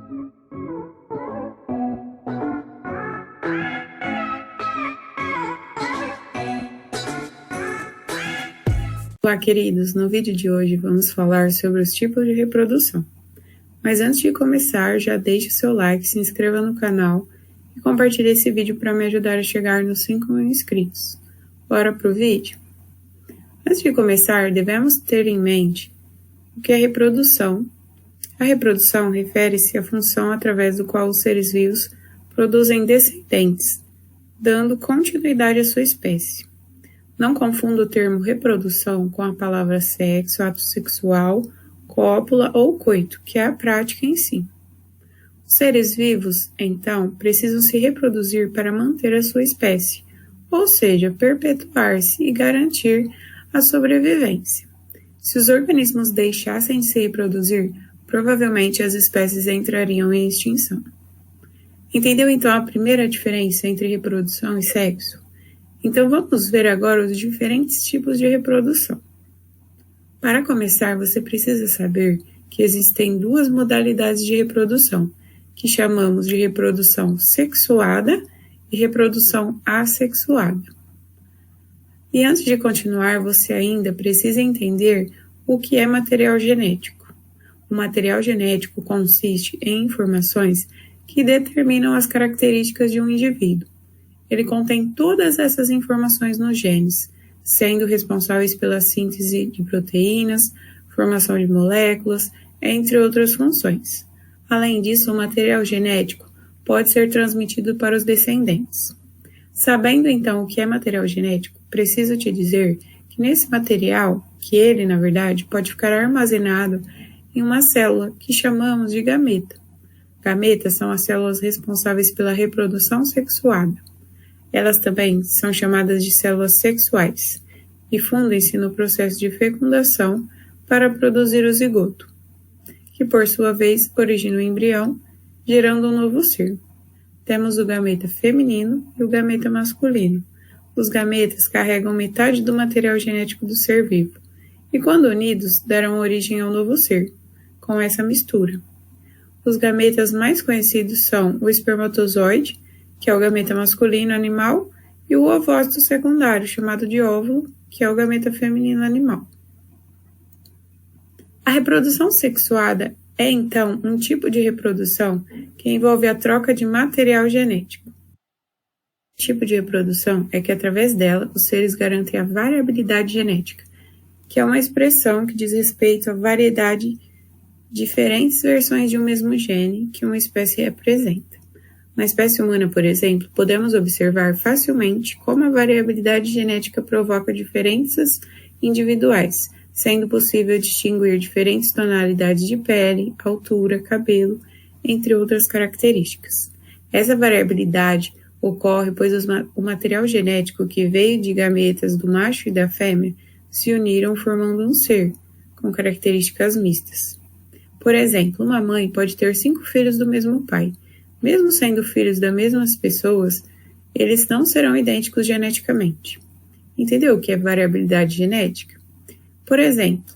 Olá, queridos! No vídeo de hoje vamos falar sobre os tipos de reprodução. Mas antes de começar, já deixe o seu like, se inscreva no canal e compartilhe esse vídeo para me ajudar a chegar nos 5.000 inscritos. Bora pro vídeo? Antes de começar, devemos ter em mente o que é reprodução. A reprodução refere-se à função através do qual os seres vivos produzem descendentes, dando continuidade à sua espécie. Não confunda o termo reprodução com a palavra sexo, ato sexual, cópula ou coito, que é a prática em si. Os seres vivos, então, precisam se reproduzir para manter a sua espécie, ou seja, perpetuar-se e garantir a sobrevivência. Se os organismos deixassem de se reproduzir, provavelmente as espécies entrariam em extinção. Entendeu então a primeira diferença entre reprodução e sexo? Então vamos ver agora os diferentes tipos de reprodução. Para começar, você precisa saber que existem duas modalidades de reprodução, que chamamos de reprodução sexuada e reprodução assexuada. E antes de continuar, você ainda precisa entender o que é material genético. O material genético consiste em informações que determinam as características de um indivíduo. Ele contém todas essas informações nos genes, sendo responsáveis pela síntese de proteínas, formação de moléculas, entre outras funções. Além disso, o material genético pode ser transmitido para os descendentes. Sabendo então o que é material genético, preciso te dizer que nesse material, que ele, na verdade, pode ficar armazenado em uma célula que chamamos de gameta. Gametas são as células responsáveis pela reprodução sexuada. Elas também são chamadas de células sexuais e fundem-se no processo de fecundação para produzir o zigoto, que por sua vez origina o embrião, gerando um novo ser. Temos o gameta feminino e o gameta masculino. Os gametas carregam metade do material genético do ser vivo e, quando unidos, darão origem ao novo ser, com essa mistura. Os gametas mais conhecidos são o espermatozoide, que é o gameta masculino animal, e o ovócito secundário, chamado de óvulo, que é o gameta feminino animal. A reprodução sexuada é, então, um tipo de reprodução que envolve a troca de material genético. O tipo de reprodução é que, através dela, os seres garantem a variabilidade genética, que é uma expressão que diz respeito à variedade de diferentes versões de um mesmo gene que uma espécie representa. Na espécie humana, por exemplo, podemos observar facilmente como a variabilidade genética provoca diferenças individuais, sendo possível distinguir diferentes tonalidades de pele, altura, cabelo, entre outras características. Essa variabilidade ocorre pois o material genético que veio de gametas do macho e da fêmea se uniram formando um ser, com características mistas. Por exemplo, uma mãe pode ter 5 filhos do mesmo pai. Mesmo sendo filhos das mesmas pessoas, eles não serão idênticos geneticamente. Entendeu o que é variabilidade genética? Por exemplo,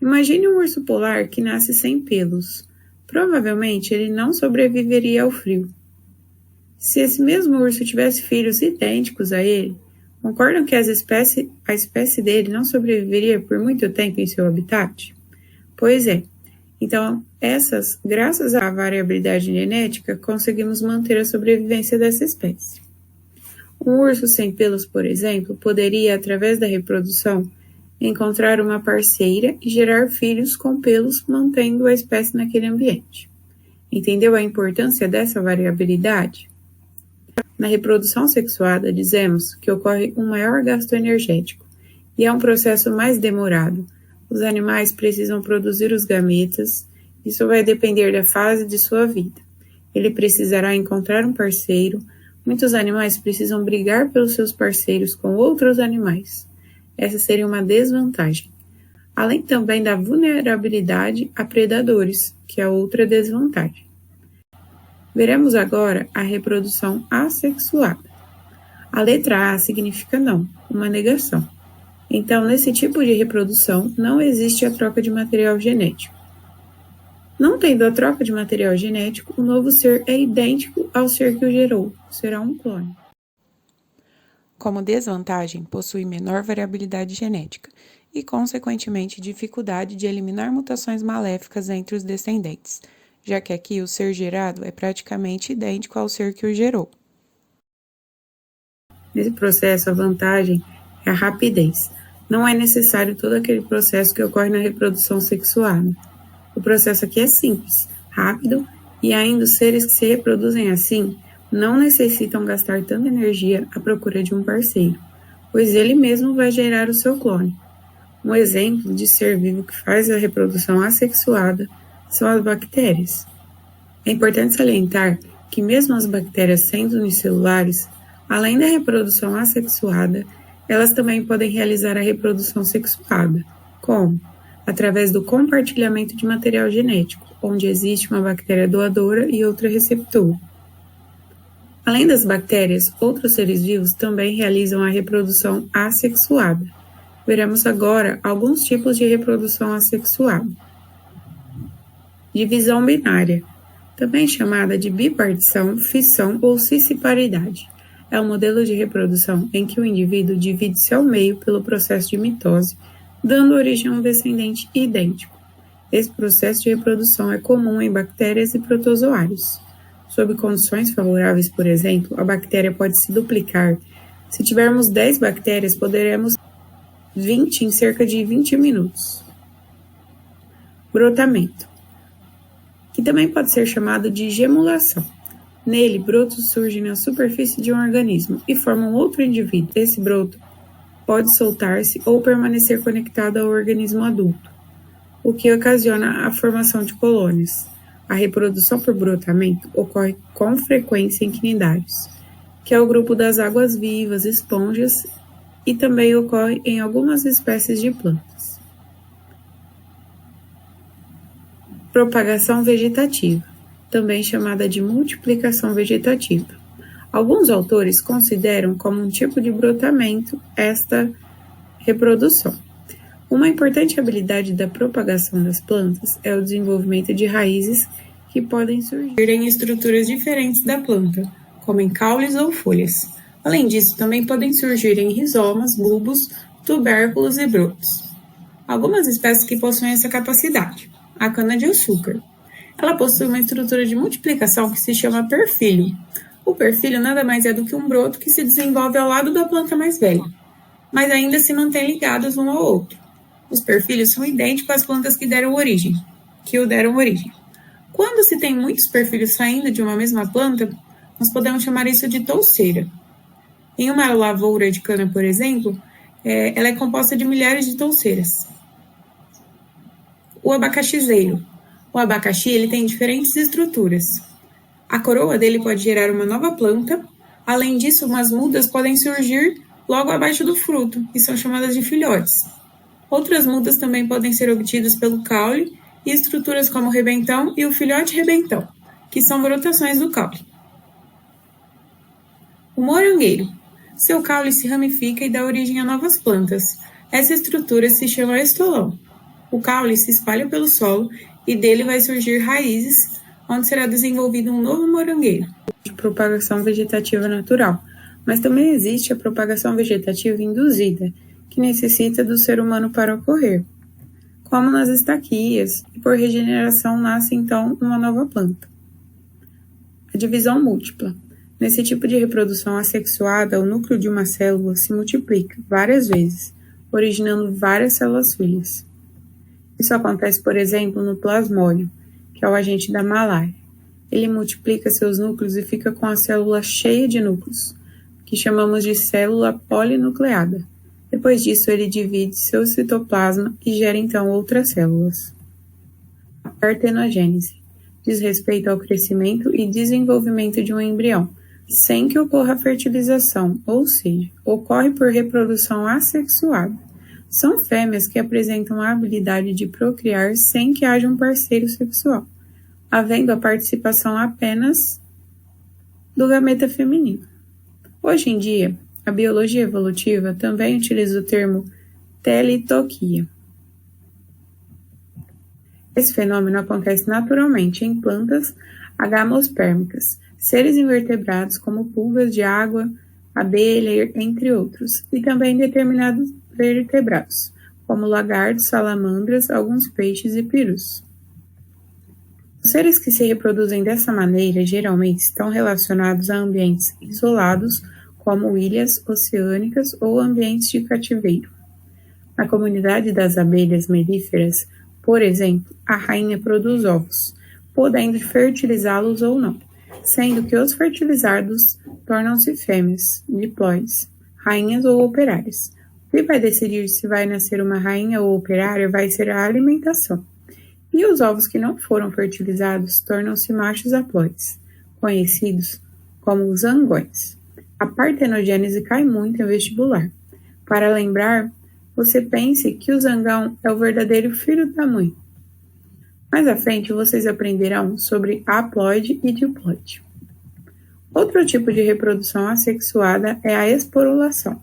imagine um urso polar que nasce sem pelos. Provavelmente ele não sobreviveria ao frio. Se esse mesmo urso tivesse filhos idênticos a ele, concordam que a espécie dele não sobreviveria por muito tempo em seu habitat? Pois é. Então, graças à variabilidade genética, conseguimos manter a sobrevivência dessa espécie. Um urso sem pelos, por exemplo, poderia, através da reprodução, encontrar uma parceira e gerar filhos com pelos, mantendo a espécie naquele ambiente. Entendeu a importância dessa variabilidade? Na reprodução sexuada, dizemos que ocorre um maior gasto energético e é um processo mais demorado. Os animais precisam produzir os gametas, isso vai depender da fase de sua vida. Ele precisará encontrar um parceiro, muitos animais precisam brigar pelos seus parceiros com outros animais. Essa seria uma desvantagem. Além também da vulnerabilidade a predadores, que é outra desvantagem. Veremos agora a reprodução assexuada. A letra A significa não, uma negação. Então, nesse tipo de reprodução, não existe a troca de material genético. Não tendo a troca de material genético, o novo ser é idêntico ao ser que o gerou, será um clone. Como desvantagem, possui menor variabilidade genética e, consequentemente, dificuldade de eliminar mutações maléficas entre os descendentes, já que aqui o ser gerado é praticamente idêntico ao ser que o gerou. Nesse processo, a vantagem é a rapidez. Não é necessário todo aquele processo que ocorre na reprodução sexuada. O processo aqui é simples, rápido, e ainda os seres que se reproduzem assim não necessitam gastar tanta energia à procura de um parceiro, pois ele mesmo vai gerar o seu clone. Um exemplo de ser vivo que faz a reprodução assexuada são as bactérias. É importante salientar que mesmo as bactérias sendo unicelulares, além da reprodução assexuada, elas também podem realizar a reprodução sexuada. Como? Através do compartilhamento de material genético, onde existe uma bactéria doadora e outra receptora. Além das bactérias, outros seres vivos também realizam a reprodução assexuada. Veremos agora alguns tipos de reprodução assexuada. Divisão binária, também chamada de bipartição, fissão ou cisparidade. É um modelo de reprodução em que o indivíduo divide-se ao meio pelo processo de mitose, dando origem a um descendente idêntico. Esse processo de reprodução é comum em bactérias e protozoários. Sob condições favoráveis, por exemplo, a bactéria pode se duplicar. Se tivermos 10 bactérias, poderemos 20 em cerca de 20 minutos. Brotamento, que também pode ser chamado de gemulação. Nele, brotos surgem na superfície de um organismo e formam outro indivíduo. Esse broto pode soltar-se ou permanecer conectado ao organismo adulto, o que ocasiona a formação de colônias. A reprodução por brotamento ocorre com frequência em quinidários, que é o grupo das águas-vivas, esponjas, e também ocorre em algumas espécies de plantas. Propagação vegetativa, também chamada de multiplicação vegetativa. Alguns autores consideram como um tipo de brotamento esta reprodução. Uma importante habilidade da propagação das plantas é o desenvolvimento de raízes que podem surgir em estruturas diferentes da planta, como em caules ou folhas. Além disso, também podem surgir em rizomas, bulbos, tubérculos e brotos. Algumas espécies que possuem essa capacidade. A cana-de-açúcar. Ela possui uma estrutura de multiplicação que se chama perfilho. O perfilho nada mais é do que um broto que se desenvolve ao lado da planta mais velha, mas ainda se mantém ligados um ao outro. Os perfilhos são idênticos às plantas que o deram origem. Quando se tem muitos perfilhos saindo de uma mesma planta, nós podemos chamar isso de touceira. Em uma lavoura de cana, por exemplo, ela é composta de milhares de touceiras. O abacaxizeiro. O abacaxi ele tem diferentes estruturas. A coroa dele pode gerar uma nova planta. Além disso, umas mudas podem surgir logo abaixo do fruto, e são chamadas de filhotes. Outras mudas também podem ser obtidas pelo caule e estruturas como o rebentão e o filhote rebentão, que são brotações do caule. O morangueiro. Seu caule se ramifica e dá origem a novas plantas. Essa estrutura se chama estolão. O caule se espalha pelo solo e dele vai surgir raízes, onde será desenvolvido um novo morangueiro. De propagação vegetativa natural, mas também existe a propagação vegetativa induzida, que necessita do ser humano para ocorrer, como nas estaquias, e por regeneração nasce então uma nova planta. A divisão múltipla. Nesse tipo de reprodução assexuada, o núcleo de uma célula se multiplica várias vezes, originando várias células filhas. Isso acontece, por exemplo, no plasmódio, que é o agente da malária. Ele multiplica seus núcleos e fica com a célula cheia de núcleos, que chamamos de célula polinucleada. Depois disso, ele divide seu citoplasma e gera então outras células. A partenogênese diz respeito ao crescimento e desenvolvimento de um embrião, sem que ocorra a fertilização, ou seja, ocorre por reprodução assexuada. São fêmeas que apresentam a habilidade de procriar sem que haja um parceiro sexual, havendo a participação apenas do gameta feminino. Hoje em dia, a biologia evolutiva também utiliza o termo telitoquia. Esse fenômeno acontece naturalmente em plantas agamospermicas, seres invertebrados como pulgas de água, abelha, entre outros, e também em determinados vertebrados, como lagartos, salamandras, alguns peixes e perus. Os seres que se reproduzem dessa maneira geralmente estão relacionados a ambientes isolados, como ilhas oceânicas ou ambientes de cativeiro. Na comunidade das abelhas melíferas, por exemplo, a rainha produz ovos, podendo fertilizá-los ou não, sendo que os fertilizados tornam-se fêmeas, diploides, rainhas ou operárias. O que vai decidir se vai nascer uma rainha ou operária vai ser a alimentação. E os ovos que não foram fertilizados tornam-se machos haploides, conhecidos como os zangões. A partenogênese cai muito em vestibular. Para lembrar, você pense que o zangão é o verdadeiro filho da mãe. Mais à frente, vocês aprenderão sobre haploide e diploide. Outro tipo de reprodução assexuada é a esporulação.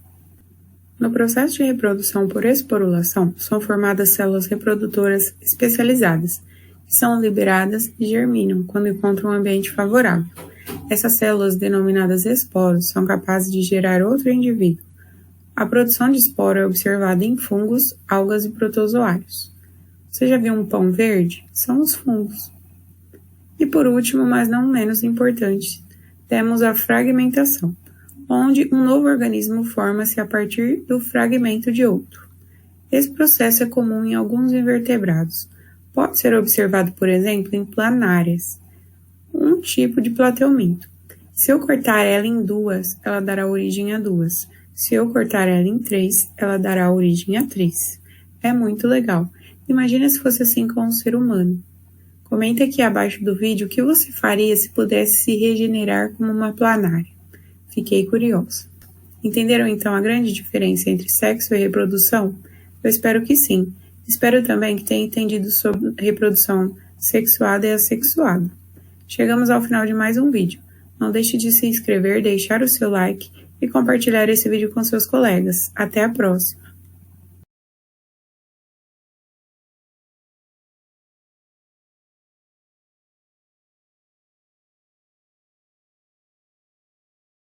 No processo de reprodução por esporulação, são formadas células reprodutoras especializadas, que são liberadas e germinam quando encontram um ambiente favorável. Essas células, denominadas esporos, são capazes de gerar outro indivíduo. A produção de esporo é observada em fungos, algas e protozoários. Você já viu um pão verde? São os fungos. E por último, mas não menos importante, temos a fragmentação, onde um novo organismo forma-se a partir do fragmento de outro. Esse processo é comum em alguns invertebrados. Pode ser observado, por exemplo, em planárias, um tipo de platelminto. Se eu cortar ela em duas, ela dará origem a duas. Se eu cortar ela em três, ela dará origem a três. É muito legal. Imagina se fosse assim com um ser humano. Comenta aqui abaixo do vídeo o que você faria se pudesse se regenerar como uma planária. Fiquei curiosa. Entenderam então a grande diferença entre sexo e reprodução? Eu espero que sim. Espero também que tenha entendido sobre reprodução sexuada e assexuada. Chegamos ao final de mais um vídeo. Não deixe de se inscrever, deixar o seu like e compartilhar esse vídeo com seus colegas. Até a próxima!